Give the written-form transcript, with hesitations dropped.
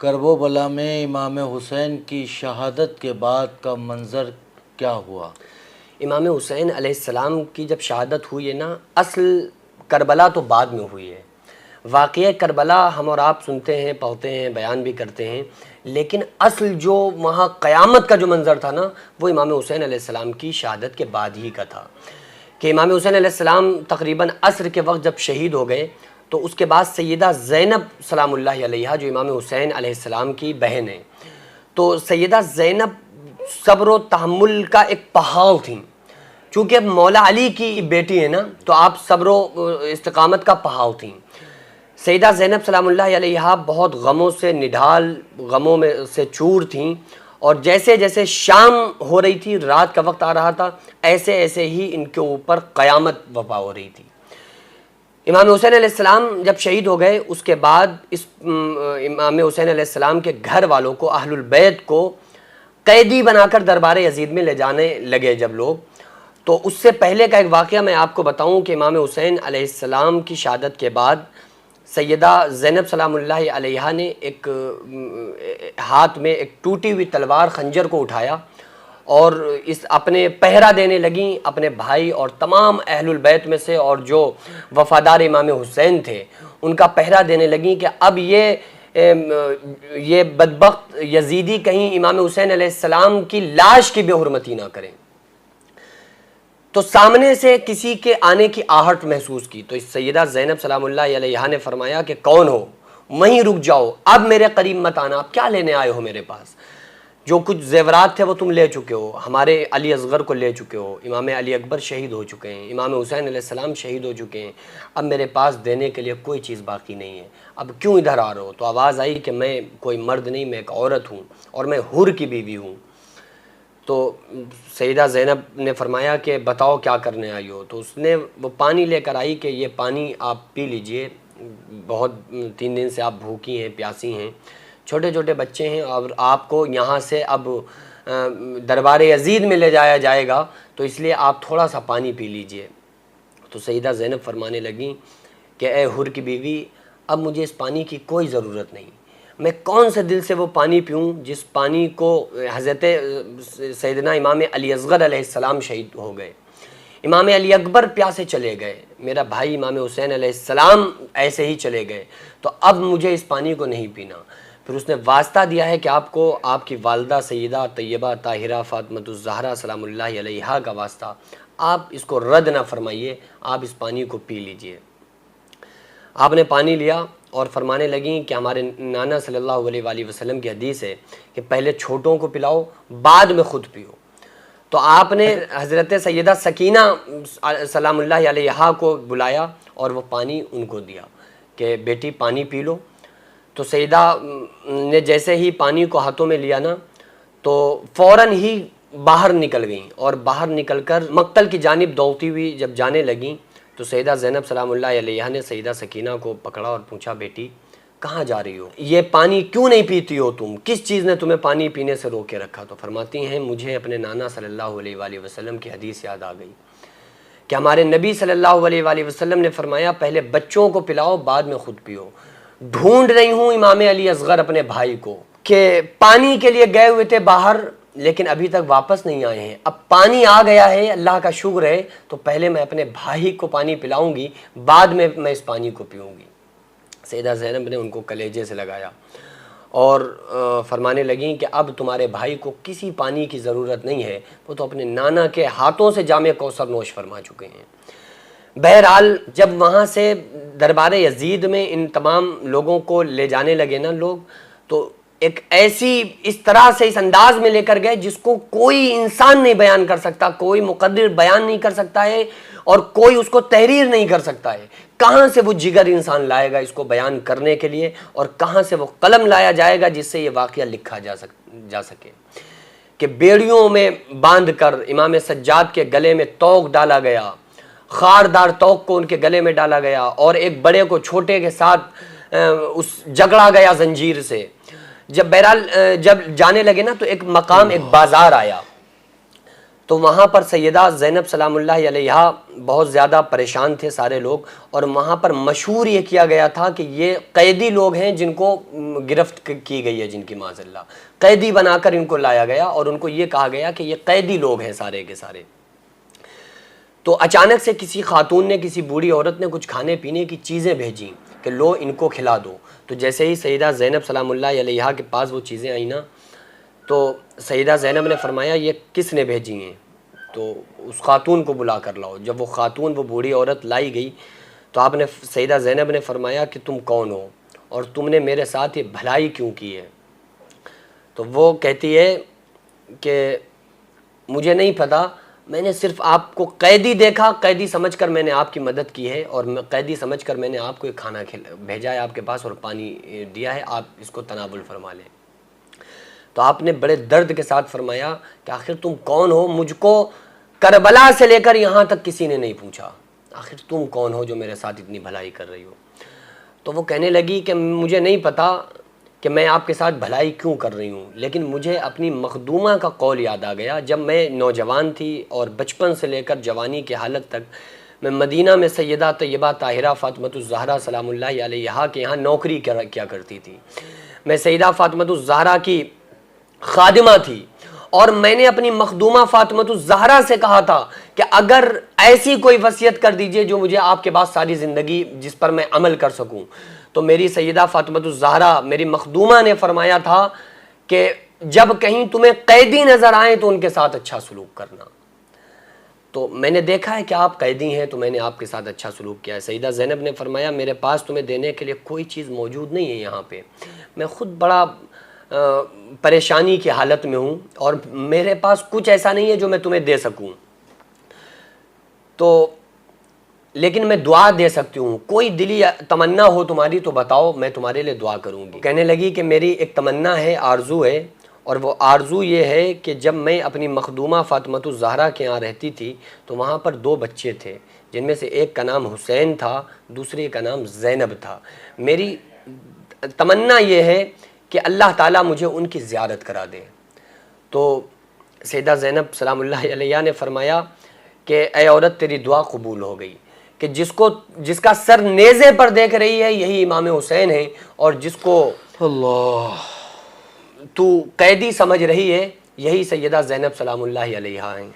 کرب و بلا میں امام حسین کی شہادت کے بعد کا منظر کیا ہوا؟ امام حسین علیہ السلام کی جب شہادت ہوئی ہے نا، اصل کربلا تو بعد میں ہوئی ہے۔ واقعہ کربلا ہم اور آپ سنتے ہیں، پڑھتے ہیں، بیان بھی کرتے ہیں، لیکن اصل جو وہاں قیامت کا جو منظر تھا نا، وہ امام حسین علیہ السلام کی شہادت کے بعد ہی کا تھا کہ امام حسین علیہ السلام تقریباً عصر کے وقت جب شہید ہو گئے تو اس کے بعد سیدہ زینب سلام اللہ علیہا جو امام حسین علیہ السلام کی بہن ہیں، تو سیدہ زینب صبر و تحمل کا ایک پہاڑ تھیں، چونکہ اب مولا علی کی بیٹی ہے نا، تو آپ صبر و استقامت کا پہاڑ تھیں۔ سیدہ زینب سلام اللہ علیہا بہت غموں سے نڈھال، غموں میں سے چور تھیں، اور جیسے جیسے شام ہو رہی تھی، رات کا وقت آ رہا تھا، ایسے ایسے ہی ان کے اوپر قیامت وفا ہو رہی تھی۔ امام حسین علیہ السلام جب شہید ہو گئے، اس کے بعد اس امام حسین علیہ السلام کے گھر والوں کو، اہل البیت کو قیدی بنا کر دربار یزید میں لے جانے لگے جب لوگ، تو اس سے پہلے کا ایک واقعہ میں آپ کو بتاؤں کہ امام حسین علیہ السلام کی شہادت کے بعد سیدہ زینب سلام اللہ علیہا نے ایک ہاتھ میں ایک ٹوٹی ہوئی تلوار خنجر کو اٹھایا اور اس اپنے پہرا دینے لگیں اپنے بھائی اور تمام اہل البیت میں سے، اور جو وفادار امام حسین تھے ان کا پہرا دینے لگیں کہ اب یہ بدبخت یزیدی کہیں امام حسین علیہ السلام کی لاش کی بے حرمتی نہ کریں۔ تو سامنے سے کسی کے آنے کی آہٹ محسوس کی، تو سیدہ زینب سلام اللہ علیہا نے فرمایا کہ کون ہو، وہیں رک جاؤ، اب میرے قریب مت آنا، اب کیا لینے آئے ہو میرے پاس؟ جو کچھ زیورات تھے وہ تم لے چکے ہو، ہمارے علی اصغر کو لے چکے ہو، امام علی اکبر شہید ہو چکے ہیں، امام حسین علیہ السلام شہید ہو چکے ہیں، اب میرے پاس دینے کے لیے کوئی چیز باقی نہیں ہے، اب کیوں ادھر آ رہے ہو؟ تو آواز آئی کہ میں کوئی مرد نہیں، میں ایک عورت ہوں اور میں حر کی بیوی ہوں۔ تو سیدہ زینب نے فرمایا کہ بتاؤ کیا کرنے آئی ہو؟ تو اس نے وہ پانی لے کر آئی کہ یہ پانی آپ پی لیجئے، بہت 3 دن سے آپ بھوکی ہیں، پیاسی ہیں، چھوٹے چھوٹے بچے ہیں، اور آپ کو یہاں سے اب دربار یزید میں لے جایا جائے گا، تو اس لیے آپ تھوڑا سا پانی پی لیجئے۔ تو سیدہ زینب فرمانے لگیں کہ اے حر کی بیوی، اب مجھے اس پانی کی کوئی ضرورت نہیں، میں کون سے دل سے وہ پانی پیوں جس پانی کو حضرت سیدنا امام علی اصغر علیہ السلام شہید ہو گئے، امام علی اکبر پیاسے چلے گئے، میرا بھائی امام حسین علیہ السلام ایسے ہی چلے گئے، تو اب مجھے اس پانی کو نہیں پینا۔ پھر اس نے واسطہ دیا ہے کہ آپ کو آپ کی والدہ سیدہ طیبہ طاہرہ فاطمۃ الزہرا سلام اللہ علیہا کا واسطہ، آپ اس کو رد نہ فرمائیے، آپ اس پانی کو پی لیجئے۔ آپ نے پانی لیا اور فرمانے لگیں کہ ہمارے نانا صلی اللہ علیہ وآلہ وسلم کی حدیث ہے کہ پہلے چھوٹوں کو پلاؤ، بعد میں خود پیو۔ تو آپ نے حضرت سیدہ سکینہ سلام اللہ علیہا کو بلایا اور وہ پانی ان کو دیا کہ بیٹی پانی پی لو۔ تو سیدہ نے جیسے ہی پانی کو ہاتھوں میں لیا نا، تو فوراً ہی باہر نکل گئیں، اور باہر نکل کر مقتل کی جانب دوڑتی ہوئی جب جانے لگیں، تو سیدہ زینب سلام اللہ علیہا نے سیدہ سکینہ کو پکڑا اور پوچھا بیٹی کہاں جا رہی ہو؟ یہ پانی کیوں نہیں پیتی ہو تم؟ کس چیز نے تمہیں پانی پینے سے روکے رکھا؟ تو فرماتی ہیں مجھے اپنے نانا صلی اللہ علیہ وآلہ وسلم کی حدیث یاد آ گئی کہ ہمارے نبی صلی اللہ علیہ وآلہ وسلم نے فرمایا پہلے بچوں کو پلاؤ، بعد میں خود پیو۔ ڈھونڈ رہی ہوں امام علی اصغر اپنے بھائی کو کہ پانی کے لیے گئے ہوئے تھے باہر، لیکن ابھی تک واپس نہیں آئے ہیں، اب پانی آ گیا ہے، اللہ کا شکر ہے، تو پہلے میں اپنے بھائی کو پانی پلاؤں گی، بعد میں اس پانی کو پیوں گی۔ سیدہ زینب نے ان کو کلیجے سے لگایا اور فرمانے لگیں کہ اب تمہارے بھائی کو کسی پانی کی ضرورت نہیں ہے، وہ تو اپنے نانا کے ہاتھوں سے جام کوثر نوش فرما چکے ہیں۔ بہرحال جب وہاں سے دربار یزید میں ان تمام لوگوں کو لے جانے لگے نا لوگ، تو ایک ایسی اس طرح سے اس انداز میں لے کر گئے جس کو کوئی انسان نہیں بیان کر سکتا، کوئی مقدر بیان نہیں کر سکتا ہے، اور کوئی اس کو تحریر نہیں کر سکتا ہے۔ کہاں سے وہ جگر انسان لائے گا اس کو بیان کرنے کے لیے، اور کہاں سے وہ قلم لایا جائے گا جس سے یہ واقعہ لکھا جا سکے کہ بیڑیوں میں باندھ کر امام سجاد کے گلے میں توق ڈالا گیا، خاردار توق کو ان کے گلے میں ڈالا گیا، اور ایک بڑے کو چھوٹے کے ساتھ اس جگڑا گیا زنجیر سے۔ جب بہرحال جب جانے لگے نا تو ایک مقام، ایک بازار آیا، تو وہاں پر سیدہ زینب سلام اللہ علیہا بہت زیادہ پریشان تھے سارے لوگ، اور وہاں پر مشہور یہ کیا گیا تھا کہ یہ قیدی لوگ ہیں جن کو گرفت کی گئی ہے، جن کی معاذ اللہ قیدی بنا کر ان کو لایا گیا، اور ان کو یہ کہا گیا کہ یہ قیدی لوگ ہیں سارے کے سارے۔ تو اچانک سے کسی خاتون نے، کسی بوڑھی عورت نے کچھ کھانے پینے کی چیزیں بھیجیں کہ لو ان کو کھلا دو۔ تو جیسے ہی سیدہ زینب سلام اللہ علیہا کے پاس وہ چیزیں آئیں نا، تو سیدہ زینب نے فرمایا یہ کس نے بھیجی ہیں؟ تو اس خاتون کو بلا کر لاؤ۔ جب وہ خاتون، وہ بوڑھی عورت لائی گئی تو آپ نے، سیدہ زینب نے فرمایا کہ تم کون ہو اور تم نے میرے ساتھ یہ بھلائی کیوں کی ہے؟ تو وہ کہتی ہے کہ مجھے نہیں پتہ، میں نے صرف آپ کو قیدی دیکھا، قیدی سمجھ کر میں نے آپ کی مدد کی ہے، اور قیدی سمجھ کر میں نے آپ کو ایک کھانا بھیجا ہے آپ کے پاس اور پانی دیا ہے، آپ اس کو تناول فرما لیں۔ تو آپ نے بڑے درد کے ساتھ فرمایا کہ آخر تم کون ہو؟ مجھ کو کربلا سے لے کر یہاں تک کسی نے نہیں پوچھا، آخر تم کون ہو جو میرے ساتھ اتنی بھلائی کر رہی ہو؟ تو وہ کہنے لگی کہ مجھے نہیں پتا کہ میں آپ کے ساتھ بھلائی کیوں کر رہی ہوں، لیکن مجھے اپنی مخدومہ کا قول یاد آ گیا۔ جب میں نوجوان تھی اور بچپن سے لے کر جوانی کے حالت تک میں مدینہ میں سیدہ طیبہ طاہرہ فاطمۃ الزہرا سلام اللہ علیہا کے یہاں نوکری کیا کرتی تھی، میں سیدہ فاطمۃ الزہرا کی خادمہ تھی، اور میں نے اپنی مخدومہ فاطمۃ الزہرا سے کہا تھا کہ اگر ایسی کوئی وصیت کر دیجئے جو مجھے آپ کے بعد ساری زندگی جس پر میں عمل کر سکوں۔ تو میری سیدہ فاطمۃ الزہرا، میری مخدومہ نے فرمایا تھا کہ جب کہیں تمہیں قیدی نظر آئیں تو ان کے ساتھ اچھا سلوک کرنا۔ تو میں نے دیکھا ہے کہ آپ قیدی ہیں تو میں نے آپ کے ساتھ اچھا سلوک کیا ہے۔ سیدہ زینب نے فرمایا میرے پاس تمہیں دینے کے لیے کوئی چیز موجود نہیں ہے یہاں پہ، میں خود بڑا پریشانی کی حالت میں ہوں، اور میرے پاس کچھ ایسا نہیں ہے جو میں تمہیں دے سکوں، تو لیکن میں دعا دے سکتی ہوں، کوئی دلی تمنا ہو تمہاری تو بتاؤ، میں تمہارے لیے دعا کروں گی۔ کہنے لگی کہ میری ایک تمنا ہے، آرزو ہے، اور وہ آرزو یہ ہے کہ جب میں اپنی مخدومہ فاطمۃ الزہرا کے یہاں رہتی تھی تو وہاں پر 2 بچے تھے، جن میں سے ایک کا نام حسین تھا، دوسرے کا نام زینب تھا۔ میری تمنا یہ ہے کہ اللہ تعالیٰ مجھے ان کی زیارت کرا دے۔ تو سیدہ زینب سلام اللہ علیہ نے فرمایا کہ اے عورت تیری دعا قبول ہو گئی، کہ جس کا سر نیزے پر دیکھ رہی ہے یہی امام حسین ہے، اور جس کو اللہ تو قیدی سمجھ رہی ہے یہی سیدہ زینب سلام اللہ علیہا ہیں۔